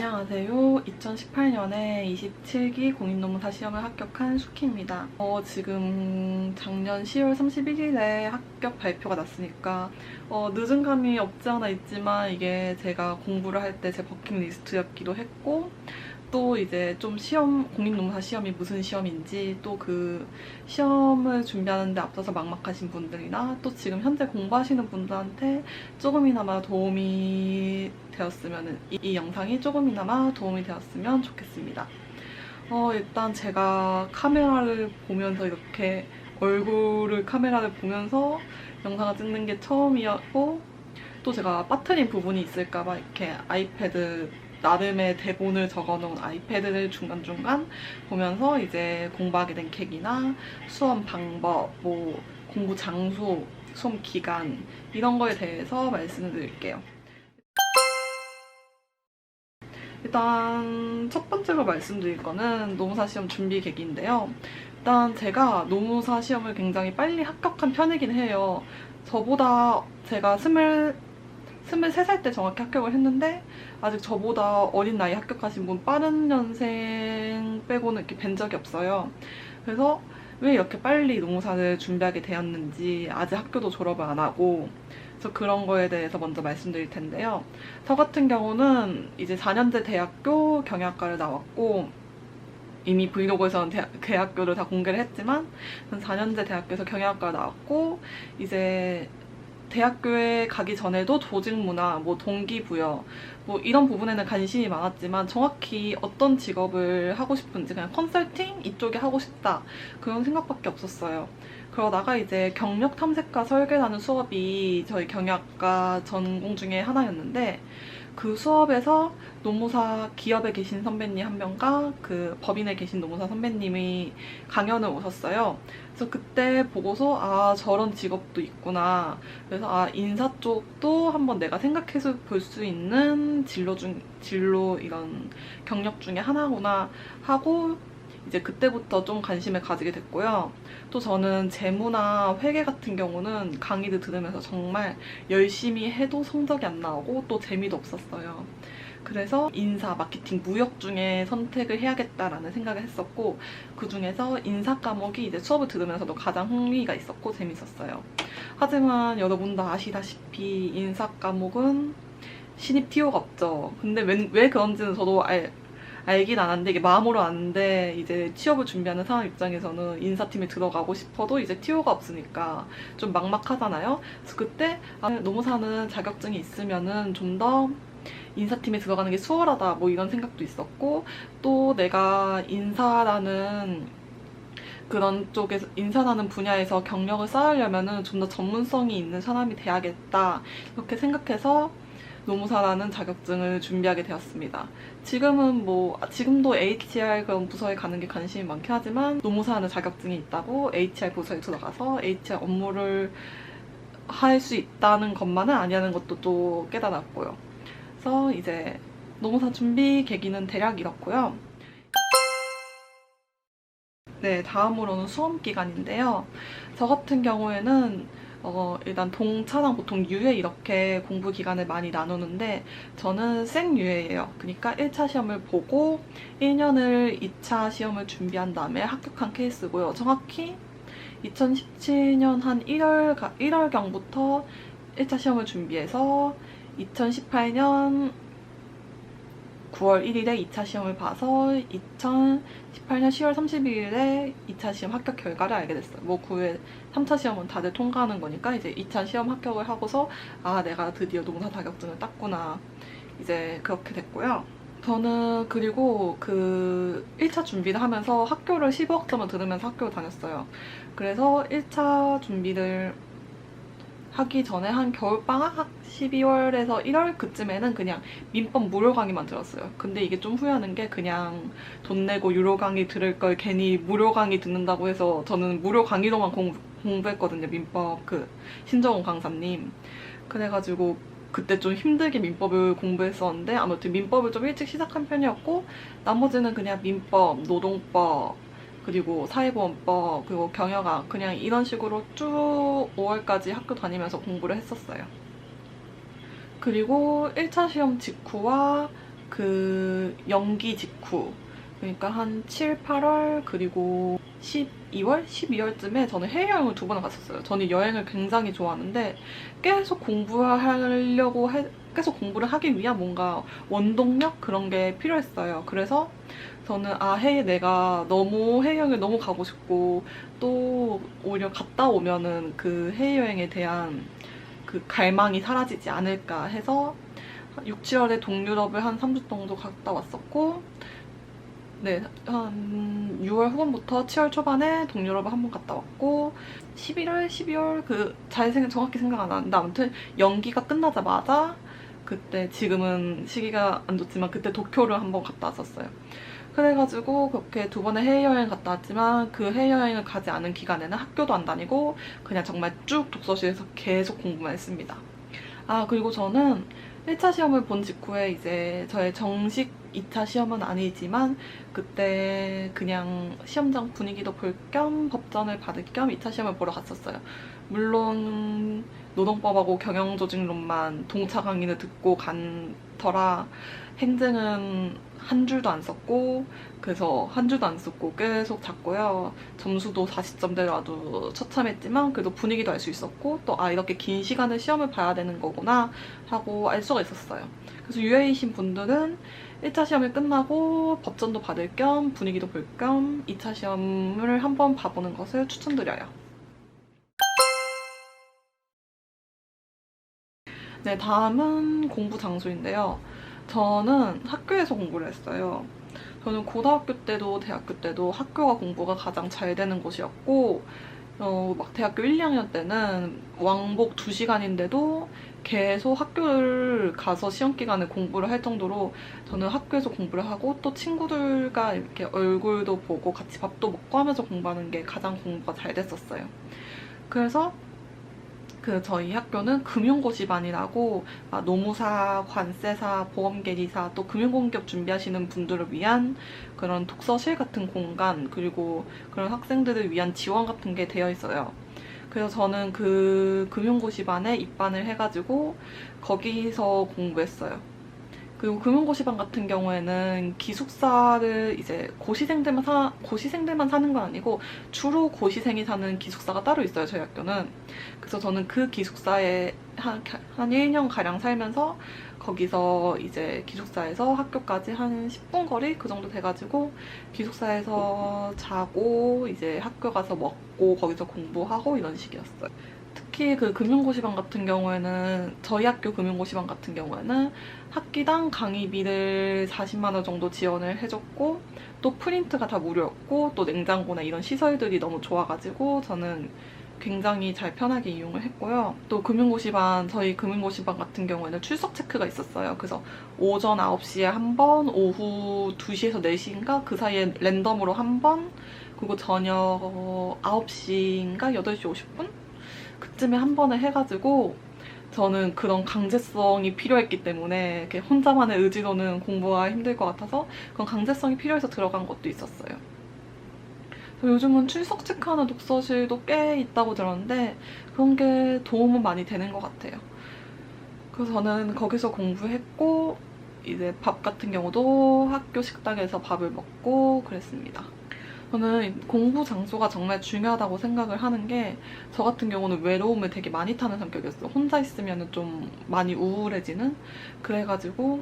안녕하세요. 2018년에 27기 공인노무사 시험을 합격한 수키입니다. 지금 작년 10월 31일에 합격 발표가 났으니까 늦은 감이 없지 않아 있지만 이게 제가 공부를 할 때 제 버킷리스트였기도 했고 또 이제 좀 공인노무사 시험이 무슨 시험인지 또 그 시험을 준비하는데 앞서서 막막하신 분들이나 또 지금 현재 공부하시는 분들한테 조금이나마 도움이 되었으면, 이 영상이 조금이나마 도움이 되었으면 좋겠습니다. 일단 제가 카메라를 보면서 이렇게 얼굴을 카메라를 보면서 영상을 찍는 게 처음이었고 또 제가 빠뜨린 부분이 있을까봐 이렇게 아이패드 나름의 대본을 적어놓은 아이패드를 중간중간 보면서 이제 공부하게 된 계기나 수험 방법, 뭐 공부 장소, 수험 기간 이런 거에 대해서 말씀을 드릴게요. 일단 첫 번째로 말씀드릴 거는 노무사 시험 준비 계기인데요. 일단 제가 노무사 시험을 굉장히 빨리 합격한 편이긴 해요. 저보다 제가 23살 때 정확히 합격을 했는데 아직 저보다 어린 나이에 합격하신 분 빠른 년생 빼고는 이렇게 뵌 적이 없어요. 그래서 왜 이렇게 빨리 노무사를 준비하게 되었는지, 아직 학교도 졸업을 안 하고, 그래서 그런 거에 대해서 먼저 말씀드릴 텐데요. 저 같은 경우는 이제 4년제 대학교 경영학과를 나왔고, 이미 브이로그에서는 대학교를 다 공개를 했지만 전 4년제 대학교에서 경영학과를 나왔고, 이제 대학교에 가기 전에도 조직문화, 뭐 동기부여, 뭐 이런 부분에는 관심이 많았지만 정확히 어떤 직업을 하고 싶은지, 그냥 컨설팅 이쪽에 하고 싶다 그런 생각밖에 없었어요. 그러다가 이제 경력 탐색과 설계라는 수업이 저희 경영학과 전공 중에 하나였는데, 그 수업에서 노무사 기업에 계신 선배님 한 명과 그 법인에 계신 노무사 선배님이 강연을 오셨어요. 그래서 그때 보고서 아, 저런 직업도 있구나. 그래서 아, 인사 쪽도 한번 내가 생각해서 볼 수 있는 진로 이런 경력 중에 하나구나 하고 이제 그때부터 좀 관심을 가지게 됐고요. 또 저는 재무나 회계 같은 경우는 강의를 들으면서 정말 열심히 해도 성적이 안 나오고 또 재미도 없었어요. 그래서 인사, 마케팅, 무역 중에 선택을 해야겠다라는 생각을 했었고, 그 중에서 인사 과목이 이제 수업을 들으면서도 가장 흥미가 있었고 재밌었어요. 하지만 여러분도 아시다시피 인사 과목은 신입 티오가 없죠. 근데 왜 그런지는 저도 알긴 아는데, 이게 마음으로 아는데 이제 취업을 준비하는 사람 입장에서는 인사팀에 들어가고 싶어도 이제 티오가 없으니까 좀 막막하잖아요. 그래서 그때 노무사는 자격증이 있으면은 좀 더 인사팀에 들어가는 게 수월하다 뭐 이런 생각도 있었고, 또 내가 인사라는 그런 쪽에서, 인사라는 분야에서 경력을 쌓으려면은 좀 더 전문성이 있는 사람이 돼야겠다 이렇게 생각해서 노무사라는 자격증을 준비하게 되었습니다. 지금도 HR 그런 부서에 가는 게 관심이 많긴 하지만 노무사라는 자격증이 있다고 HR 부서에 들어가서 HR 업무를 할 수 있다는 것만은 아니라는 것도 또 깨달았고요. 그래서 이제 노무사 준비 계기는 대략 이렇고요. 네, 다음으로는 수험 기간인데요. 저 같은 경우에는 일단 동차랑 보통 유예 이렇게 공부 기간을 많이 나누는데 저는 생유예예요. 그러니까 1차 시험을 보고 1년을 2차 시험을 준비한 다음에 합격한 케이스고요. 정확히 2017년 한 1월경부터 1차 시험을 준비해서 2018년 9월 1일에 2차 시험을 봐서 2018년 10월 31일에 2차 시험 합격 결과를 알게 됐어요. 뭐 그 후에 3차 시험은 다들 통과하는 거니까 이제 2차 시험 합격을 하고서 아, 내가 드디어 노무사 자격증을 땄구나, 이제 그렇게 됐고요. 저는 그리고 그 1차 준비를 하면서 학교를 15학점을 들으면서 학교를 다녔어요. 그래서 1차 준비를 하기 전에 한 겨울방학 12월에서 1월 그쯤에는 그냥 민법 무료 강의만 들었어요. 근데 이게 좀 후회하는 게, 그냥 돈 내고 유료 강의 들을 걸 괜히 무료 강의 듣는다고 해서 저는 무료 강의로만 공부했거든요. 민법 그 신정훈 강사님. 그래가지고 그때 좀 힘들게 민법을 공부했었는데, 아무튼 민법을 좀 일찍 시작한 편이었고 나머지는 그냥 민법, 노동법, 그리고 사회보험법, 그리고 경영학, 그냥 이런 식으로 쭉 5월까지 학교 다니면서 공부를 했었어요. 그리고 1차 시험 직후와 그 연기 직후, 그러니까 한 7, 8월 그리고 12월? 12월쯤에 저는 해외여행을 2번을 갔었어요. 저는 여행을 굉장히 좋아하는데 계속 계속 공부를 하기 위한 뭔가 원동력? 그런 게 필요했어요. 그래서 저는 내가 너무 해외여행을 너무 가고 싶고 또 오히려 갔다 오면은 그 해외여행에 대한 그 갈망이 사라지지 않을까 해서 6, 7월에 동유럽을 한 3주 정도 갔다 왔었고, 네, 한 6월 후반부터 7월 초반에 동유럽을 한 번 갔다 왔고, 11월, 12월 정확히 생각 안 나는데 아무튼 연기가 끝나자마자 그때, 지금은 시기가 안 좋지만 그때 도쿄를 한 번 갔다 왔었어요. 그래가지고 그렇게 2번의 해외여행 갔다 왔지만 그 해외여행을 가지 않은 기간에는 학교도 안 다니고 그냥 정말 쭉 독서실에서 계속 공부만 했습니다. 그리고 저는 1차 시험을 본 직후에 이제 저의 정식 2차 시험은 아니지만 그때 그냥 시험장 분위기도 볼 겸 법전을 받을 겸 2차 시험을 보러 갔었어요. 물론 노동법하고 경영조직론만 동차 강의를 듣고 간 터라 행정은 한 줄도 안 썼고, 그래서 한 줄도 안 썼고 계속 잤고요. 점수도 40점대라도 처참했지만 그래도 분위기도 알 수 있었고, 또 이렇게 긴 시간을 시험을 봐야 되는 거구나 하고 알 수가 있었어요. 그래서 UA이신 분들은 1차 시험이 끝나고 법전도 받을 겸 분위기도 볼 겸 2차 시험을 한번 봐보는 것을 추천드려요. 네, 다음은 공부 장소인데요. 저는 학교에서 공부를 했어요. 저는 고등학교 때도 대학교 때도 학교가 공부가 가장 잘 되는 곳이었고, 막 대학교 1, 2학년 때는 왕복 2시간인데도 계속 학교를 가서 시험 기간에 공부를 할 정도로 저는 학교에서 공부를 하고 또 친구들과 이렇게 얼굴도 보고 같이 밥도 먹고 하면서 공부하는 게 가장 공부가 잘 됐었어요. 그래서 저희 학교는 금융고시반이라고 노무사, 관세사, 보험계리사, 또 금융공기업 준비하시는 분들을 위한 그런 독서실 같은 공간, 그리고 그런 학생들을 위한 지원 같은 게 되어 있어요. 그래서 저는 그 금융고시반에 입반을 해가지고 거기서 공부했어요. 그리고 금융고시반 같은 경우에는 기숙사를 이제 고시생들만 사는 건 아니고 주로 고시생이 사는 기숙사가 따로 있어요, 저희 학교는. 그래서 저는 그 기숙사에 한 1년가량 살면서 거기서 이제 기숙사에서 학교까지 한 10분 거리? 그 정도 돼가지고 기숙사에서 자고 이제 학교 가서 먹고 거기서 공부하고 이런 식이었어요. 특히 그 금융고시반 같은 경우에는, 저희 학교 금융고시반 같은 경우에는 학기당 강의비를 40만 원 정도 지원을 해줬고, 또 프린트가 다 무료였고, 또 냉장고나 이런 시설들이 너무 좋아가지고 저는 굉장히 잘 편하게 이용을 했고요. 또 저희 금융고시반 같은 경우에는 출석 체크가 있었어요. 그래서 오전 9시에 한 번, 오후 2시에서 4시인가 그 사이에 랜덤으로 한 번, 그리고 저녁 9시인가 8시 50분? 그쯤에 한 번을 해가지고 저는 그런 강제성이 필요했기 때문에 이렇게 혼자만의 의지로는 공부가 힘들 것 같아서 그런 강제성이 필요해서 들어간 것도 있었어요. 요즘은 출석 체크하는 독서실도 꽤 있다고 들었는데 그런 게 도움은 많이 되는 것 같아요. 그래서 저는 거기서 공부했고, 이제 밥 같은 경우도 학교 식당에서 밥을 먹고 그랬습니다. 저는 공부 장소가 정말 중요하다고 생각을 하는 게, 저 같은 경우는 외로움을 되게 많이 타는 성격이었어요. 혼자 있으면 좀 많이 우울해지는? 그래가지고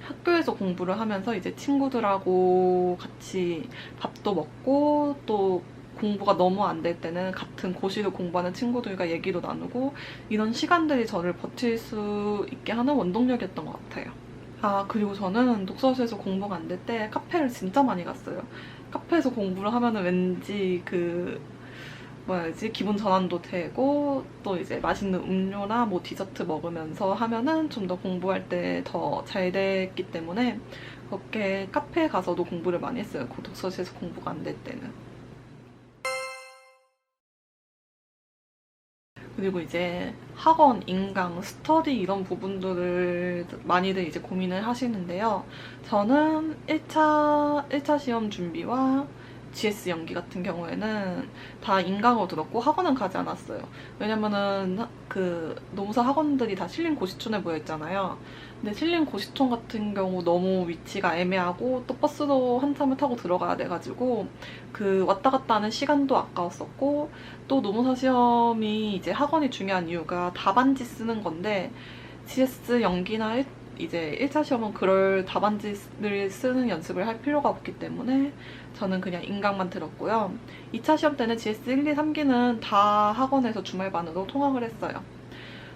학교에서 공부를 하면서 이제 친구들하고 같이 밥도 먹고, 또 공부가 너무 안 될 때는 같은 고시를 공부하는 친구들과 얘기도 나누고, 이런 시간들이 저를 버틸 수 있게 하는 원동력이었던 것 같아요. 그리고 저는 독서실에서 공부가 안 될 때 카페를 진짜 많이 갔어요. 카페에서 공부를 하면은 왠지 기분 전환도 되고, 또 이제 맛있는 음료나 뭐 디저트 먹으면서 하면은 좀 더 공부할 때 더 잘 됐기 때문에 그렇게 카페에 가서도 공부를 많이 했어요. 그 독서실에서 공부가 안 될 때는. 그리고 이제 학원, 인강, 스터디 이런 부분들을 많이들 이제 고민을 하시는데요. 저는 1차 시험 준비와 GS 연기 같은 경우에는 다 인강으로 들었고 학원은 가지 않았어요. 왜냐면은 그 노무사 학원들이 다 신림 고시촌에 모여 있잖아요. 근데 신림 고시촌 같은 경우 너무 위치가 애매하고 또 버스도 한참을 타고 들어가야 돼가지고 그 왔다 갔다 하는 시간도 아까웠었고, 또 노무사 시험이 이제 학원이 중요한 이유가 답안지 쓰는 건데 GS 연기나 이제 1차 시험은 그럴 답안지를 쓰는 연습을 할 필요가 없기 때문에 저는 그냥 인강만 들었고요. 2차 시험 때는 GS 1, 2, 3기는 다 학원에서 주말반으로 통학을 했어요.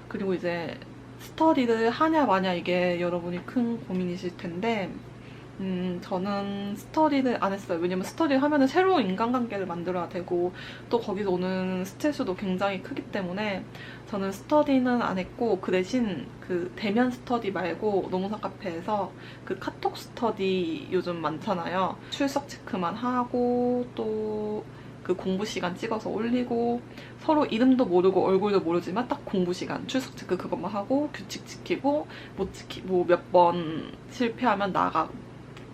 그리고 이제 스터디를 하냐 마냐 이게 여러분이 큰 고민이실 텐데 저는 스터디를 안 했어요. 왜냐면 스터디를 하면은 새로운 인간관계를 만들어야 되고 또 거기서 오는 스트레스도 굉장히 크기 때문에 저는 스터디는 안 했고, 그 대신 그 대면 스터디 말고 노무사 카페에서 그 카톡 스터디 요즘 많잖아요. 출석 체크만 하고 또 그 공부 시간 찍어서 올리고 서로 이름도 모르고 얼굴도 모르지만 딱 공부 시간 출석 체크 그것만 하고 규칙 지키고 못 지키고 몇 번 실패하면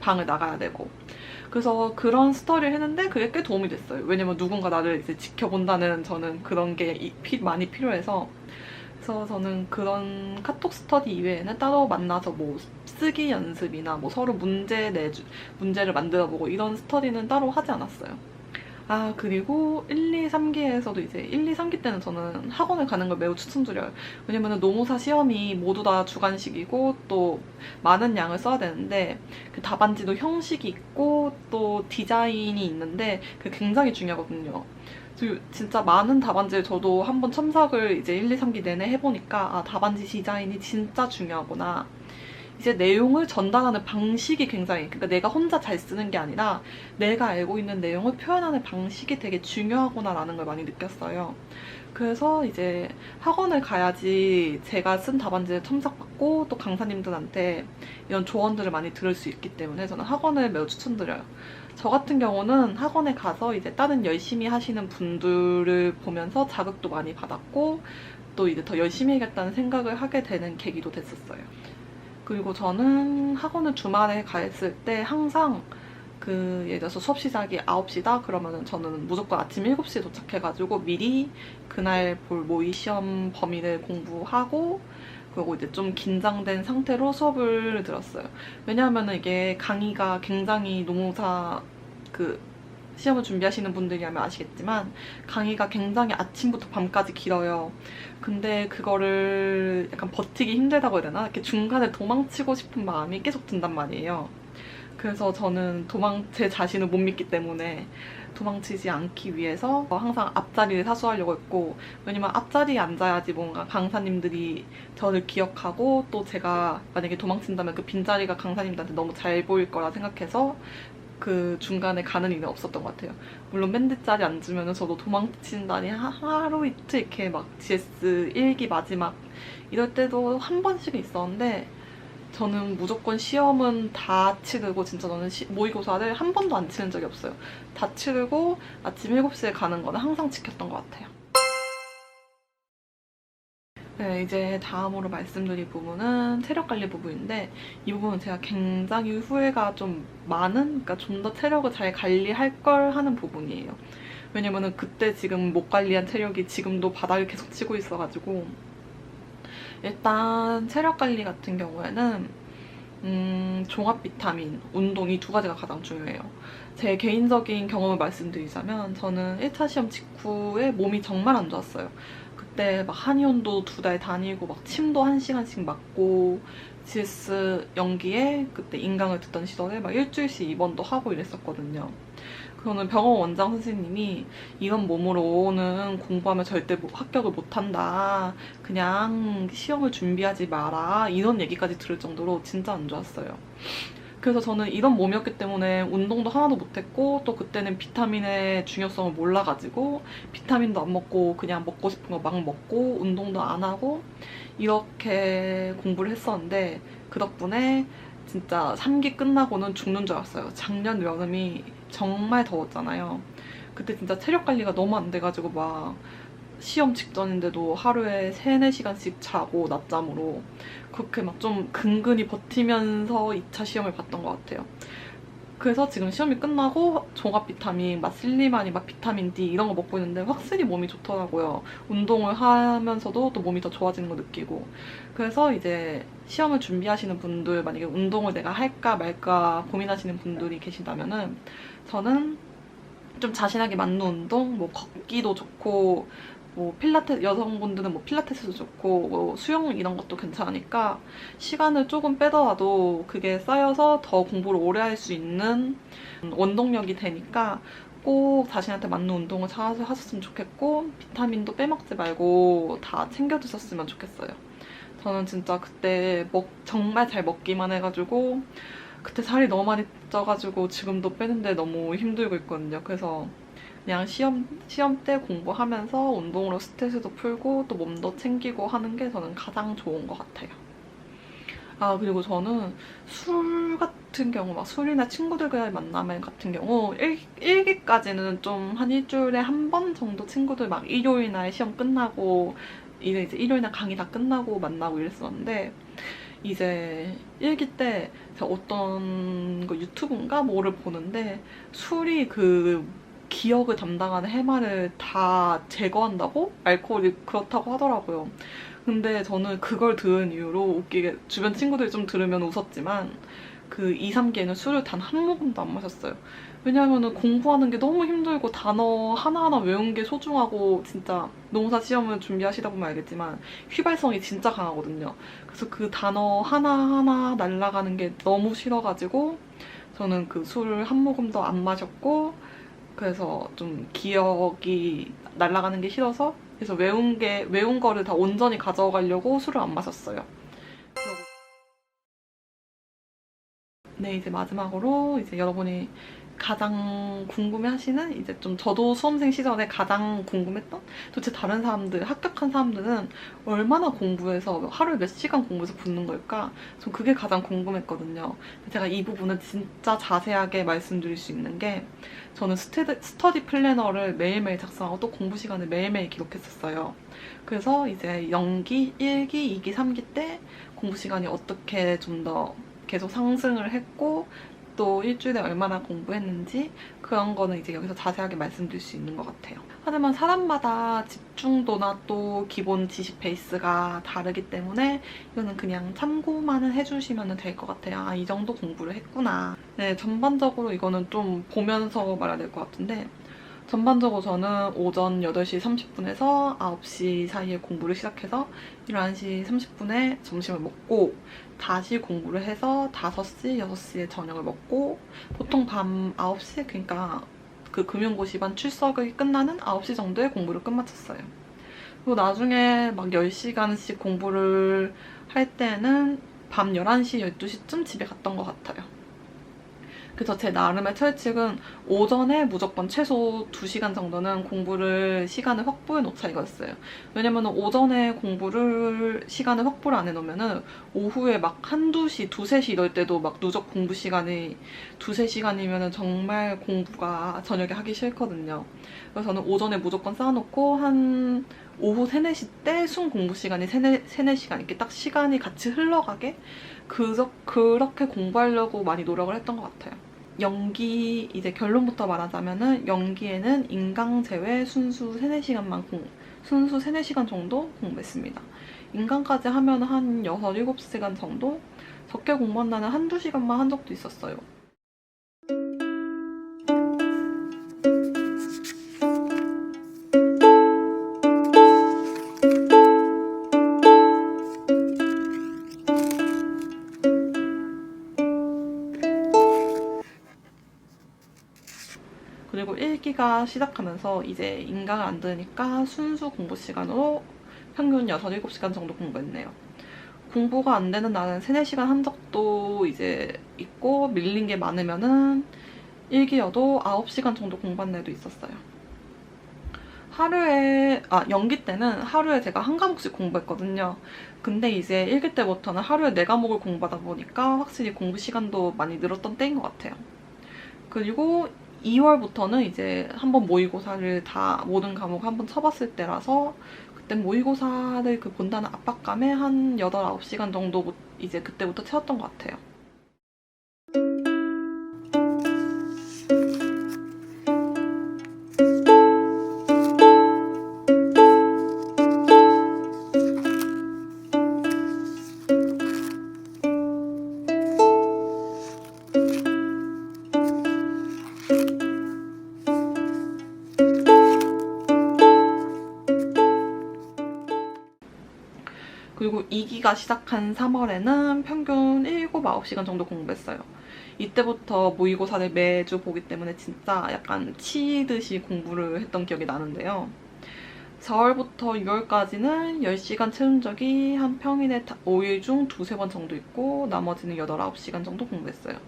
방을 나가야 되고, 그래서 그런 스터디를 했는데 그게 꽤 도움이 됐어요. 왜냐면 누군가 나를 이제 지켜본다는 저는 그런 게 많이 필요해서. 그래서 저는 그런 카톡 스터디 이외에는 따로 만나서 뭐 쓰기 연습이나 뭐 서로 문제를 만들어보고 이런 스터디는 따로 하지 않았어요. 아, 그리고 1, 2, 3기에서도 이제 1, 2, 3기 때는 저는 학원을 가는 걸 매우 추천드려요. 왜냐면 노무사 시험이 모두 다 주관식이고 또 많은 양을 써야 되는데 그 답안지도 형식이 있고 또 디자인이 있는데 그게 굉장히 중요하거든요. 진짜 많은 답안지를 저도 한번 첨삭을 이제 1, 2, 3기 내내 해보니까 아, 답안지 디자인이 진짜 중요하구나. 이제 내용을 전달하는 방식이 굉장히, 그러니까 내가 혼자 잘 쓰는 게 아니라 내가 알고 있는 내용을 표현하는 방식이 되게 중요하구나라는 걸 많이 느꼈어요. 그래서 이제 학원을 가야지 제가 쓴 답안지를 첨삭받고 또 강사님들한테 이런 조언들을 많이 들을 수 있기 때문에 저는 학원을 매우 추천드려요. 저 같은 경우는 학원에 가서 이제 다른 열심히 하시는 분들을 보면서 자극도 많이 받았고 또 이제 더 열심히 해야겠다는 생각을 하게 되는 계기도 됐었어요. 그리고 저는 학원을 주말에 가 있을 때 항상 그 예를 들어서 수업 시작이 9시다 그러면은 저는 무조건 아침 7시에 도착해가지고 미리 그날 볼 모의 시험 범위를 공부하고 그리고 이제 좀 긴장된 상태로 수업을 들었어요. 왜냐하면 이게 강의가 굉장히 노무사 그 시험을 준비하시는 분들이라면 아시겠지만 강의가 굉장히 아침부터 밤까지 길어요. 근데 그거를 약간 버티기 힘들다고 해야 되나? 이렇게 중간에 도망치고 싶은 마음이 계속 든단 말이에요. 그래서 저는 제 자신을 못 믿기 때문에 도망치지 않기 위해서 항상 앞자리를 사수하려고 했고, 왜냐면 앞자리에 앉아야지 뭔가 강사님들이 저를 기억하고 또 제가 만약에 도망친다면 그 빈자리가 강사님들한테 너무 잘 보일 거라 생각해서 그 중간에 가는 일은 없었던 것 같아요. 물론 맨 뒷자리 앉으면 저도 도망친다니 하루 이틀 이렇게 막 GS 1기 마지막 이럴 때도 한 번씩은 있었는데 저는 무조건 시험은 다 치르고, 진짜 저는 모의고사를 한 번도 안 치른 적이 없어요. 다 치르고 아침 7시에 가는 거는 항상 지켰던 것 같아요. 네, 이제 다음으로 말씀드릴 부분은 체력관리 부분인데 이 부분은 제가 굉장히 후회가 좀 많은, 그러니까 좀 더 체력을 잘 관리할 걸 하는 부분이에요. 왜냐면은 그때 지금 못 관리한 체력이 지금도 바닥을 계속 치고 있어가지고. 일단 체력 관리 같은 경우에는 종합 비타민, 운동 이 두 가지가 가장 중요해요. 제 개인적인 경험을 말씀드리자면 저는 1차 시험 직후에 몸이 정말 안 좋았어요. 그때 막 한의원도 2달 다니고 막 침도 1시간씩 맞고 GS 연기에 그때 인강을 듣던 시절에 막 일주일씩 입원도 하고 이랬었거든요. 저는 병원 원장 선생님이 이런 몸으로는 공부하면 절대 합격을 못한다. 그냥 시험을 준비하지 마라. 이런 얘기까지 들을 정도로 진짜 안 좋았어요. 그래서 저는 이런 몸이었기 때문에 운동도 하나도 못했고 또 그때는 비타민의 중요성을 몰라가지고 비타민도 안 먹고 그냥 먹고 싶은 거 막 먹고 운동도 안 하고 이렇게 공부를 했었는데 그 덕분에 진짜 3기 끝나고는 죽는 줄 알았어요. 작년 여름이 정말 더웠잖아요. 그때 진짜 체력 관리가 너무 안 돼가지고 막 시험 직전인데도 하루에 3, 4시간씩 자고 낮잠으로 그렇게 막 좀 근근히 버티면서 2차 시험을 봤던 것 같아요. 그래서 지금 시험이 끝나고 종합 비타민, 막 슬리마니, 막 비타민 D 이런 거 먹고 있는데 확실히 몸이 좋더라고요. 운동을 하면서도 또 몸이 더 좋아지는 거 느끼고. 그래서 이제 시험을 준비하시는 분들, 만약에 운동을 내가 할까 말까 고민하시는 분들이 계시다면은 저는 좀 자신에게 맞는 운동, 뭐 걷기도 좋고 뭐 필라테스, 여성분들은 뭐 필라테스도 좋고 뭐 수영 이런 것도 괜찮으니까 시간을 조금 빼더라도 그게 쌓여서 더 공부를 오래 할 수 있는 원동력이 되니까 꼭 자신한테 맞는 운동을 찾아서 하셨으면 좋겠고, 비타민도 빼먹지 말고 다 챙겨 드셨으면 좋겠어요. 저는 진짜 그때 정말 잘 먹기만 해가지고 그때 살이 너무 많이 쪄가지고 지금도 빼는데 너무 힘들고 있거든요. 그래서 그냥 시험 때 공부하면서 운동으로 스트레스도 풀고 또 몸도 챙기고 하는 게 저는 가장 좋은 것 같아요. 아, 그리고 저는 술 같은 경우, 막 술이나 친구들과의 만남 같은 경우 일기까지는 좀 한 일주일에 한 번 정도 친구들 막 일요일 날 시험 끝나고 이제 일요일 날 강의 다 끝나고 만나고 이랬었는데, 이제 일기 때 제가 어떤 거 유튜브인가 뭐를 보는데 술이 그 기억을 담당하는 해마를 다 제거한다고? 알코올이 그렇다고 하더라고요. 근데 저는 그걸 들은 이후로 웃기게 주변 친구들이 좀 들으면 웃었지만 그 2, 3기에는 술을 단 한 모금도 안 마셨어요. 왜냐하면 공부하는 게 너무 힘들고 단어 하나하나 외운 게 소중하고, 진짜 농사 시험을 준비하시다 보면 알겠지만 휘발성이 진짜 강하거든요. 그래서 그 단어 하나하나 날아가는 게 너무 싫어가지고 저는 그 술을 한 모금도 안 마셨고, 그래서 좀 기억이 날아가는 게 싫어서 그래서 외운 거를 다 온전히 가져가려고 술을 안 마셨어요. 네, 이제 마지막으로 이제 여러분이 가장 궁금해하시는, 이제 좀 저도 수험생 시절에 가장 궁금했던, 도대체 다른 사람들, 합격한 사람들은 얼마나 공부해서 하루에 몇 시간 공부해서 붙는 걸까? 전 그게 가장 궁금했거든요. 제가 이 부분은 진짜 자세하게 말씀드릴 수 있는 게, 저는 스터디 플래너를 매일매일 작성하고 또 공부 시간을 매일매일 기록했었어요. 그래서 이제 연기 1기, 2기, 3기 때 공부 시간이 어떻게 좀 더 계속 상승을 했고 또 일주일에 얼마나 공부했는지 그런 거는 이제 여기서 자세하게 말씀드릴 수 있는 것 같아요. 하지만 사람마다 집중도나 또 기본 지식 베이스가 다르기 때문에 이거는 그냥 참고만 해주시면 될 것 같아요. 아, 이 정도 공부를 했구나. 네, 전반적으로 이거는 좀 보면서 말해야 될 것 같은데, 전반적으로 저는 오전 8시 30분에서 9시 사이에 공부를 시작해서 11시 30분에 점심을 먹고 다시 공부를 해서 5시, 6시에 저녁을 먹고 보통 밤 9시, 그러니까 그 금융고시반 출석이 끝나는 9시 정도에 공부를 끝마쳤어요. 그리고 나중에 막 10시간씩 공부를 할 때는 밤 11시, 12시쯤 집에 갔던 것 같아요. 그래서 제 나름의 철칙은 오전에 무조건 최소 2시간 정도는 공부를 시간을 확보해 놓자 이거였어요. 왜냐면 오전에 시간을 확보를 안 해놓으면은 오후에 막 한두 시, 두세 시 이럴 때도 막 누적 공부 시간이 두세 시간이면은 정말 공부가 저녁에 하기 싫거든요. 그래서 저는 오전에 무조건 쌓아놓고 한 오후 3, 4시 때 순 공부 시간이 3, 4시간 이렇게 딱 시간이 같이 흘러가게 그렇게 공부하려고 많이 노력을 했던 것 같아요. 연기, 이제 결론부터 말하자면은 연기에는 인강 제외 순수 3, 4시간 정도 공부했습니다. 인강까지 하면 한 6, 7시간 정도? 적게 공부한 날은 한두 시간만 한 적도 있었어요. 그리고 1기가 시작하면서 이제 인강을 안 들으니까 순수 공부 시간으로 평균 6, 7시간 정도 공부했네요. 공부가 안 되는 날은 3, 4시간 한 적도 이제 있고, 밀린 게 많으면은 1기여도 9시간 정도 공부한 날도 있었어요. 연기 때는 하루에 제가 한 과목씩 공부했거든요. 근데 이제 1기 때부터는 하루에 4과목을 공부하다 보니까 확실히 공부 시간도 많이 늘었던 때인 것 같아요. 그리고 2월부터는 이제 한번 모의고사를 다 모든 과목 한번 쳐봤을 때라서 그때 모의고사를 본다는 압박감에 한 8, 9시간 정도 이제 그때부터 채웠던 것 같아요. 그리고 2기가 시작한 3월에는 평균 7, 9시간 정도 공부했어요. 이때부터 모의고사를 매주 보기 때문에 진짜 약간 치듯이 공부를 했던 기억이 나는데요. 4월부터 6월까지는 10시간 채운 적이 한 평일에 5일 중 2~3번 정도 있고 나머지는 8, 9시간 정도 공부했어요.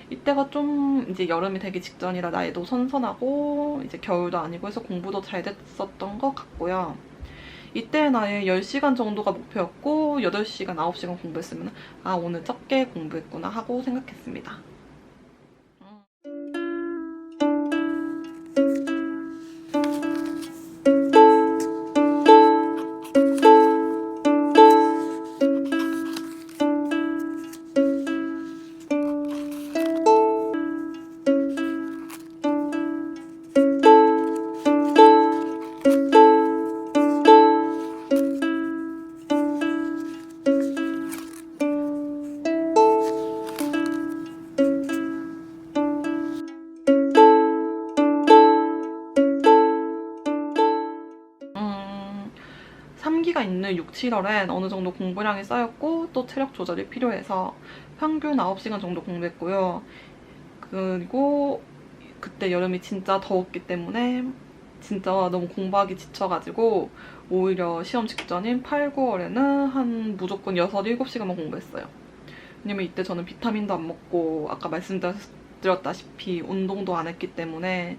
이때가 좀 이제 여름이 되기 직전이라 나이도 선선하고 이제 겨울도 아니고 해서 공부도 잘 됐었던 것 같고요. 이때 나의 10시간 정도가 목표였고 8시간, 9시간 공부했으면 아 오늘 적게 공부했구나 하고 생각했습니다. 음, 3기가 있는 6, 7월엔 어느 정도 공부량이 쌓였고 또 체력 조절이 필요해서 평균 9시간 정도 공부했고요. 그리고 그때 여름이 진짜 더웠기 때문에 진짜 너무 공부하기 지쳐가지고 오히려 시험 직전인 8, 9월에는 한 무조건 6, 7시간만 공부했어요. 왜냐면 이때 저는 비타민도 안 먹고 아까 말씀드렸다시피 운동도 안 했기 때문에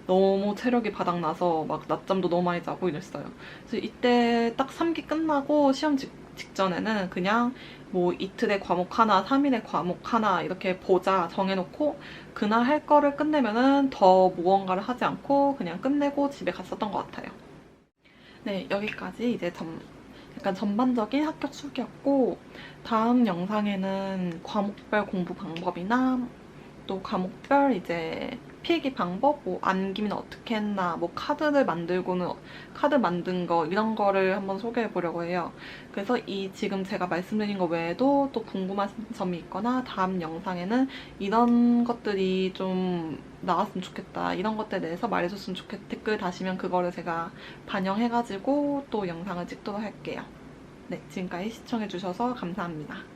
너무 체력이 바닥나서 막 낮잠도 너무 많이 자고 이랬어요. 그래서 이때 딱 3기 끝나고 시험 직전에는 그냥 뭐 이틀의 과목 하나, 3일의 과목 하나 이렇게 보자 정해놓고 그날 할 거를 끝내면은 더 무언가를 하지 않고 그냥 끝내고 집에 갔었던 것 같아요. 네, 여기까지 이제 약간 전반적인 합격 수기였고 다음 영상에는 과목별 공부 방법이나 또 과목별 이제 필기 방법, 뭐 암기는 어떻게 했나, 뭐 카드 만든 거 이런 거를 한번 소개해 보려고 해요. 그래서 지금 제가 말씀드린 거 외에도 또 궁금한 점이 있거나 다음 영상에는 이런 것들이 좀 나왔으면 좋겠다, 이런 것들에 대해서 말해줬으면 좋겠다 댓글 다시면 그거를 제가 반영해가지고 또 영상을 찍도록 할게요. 네, 지금까지 시청해주셔서 감사합니다.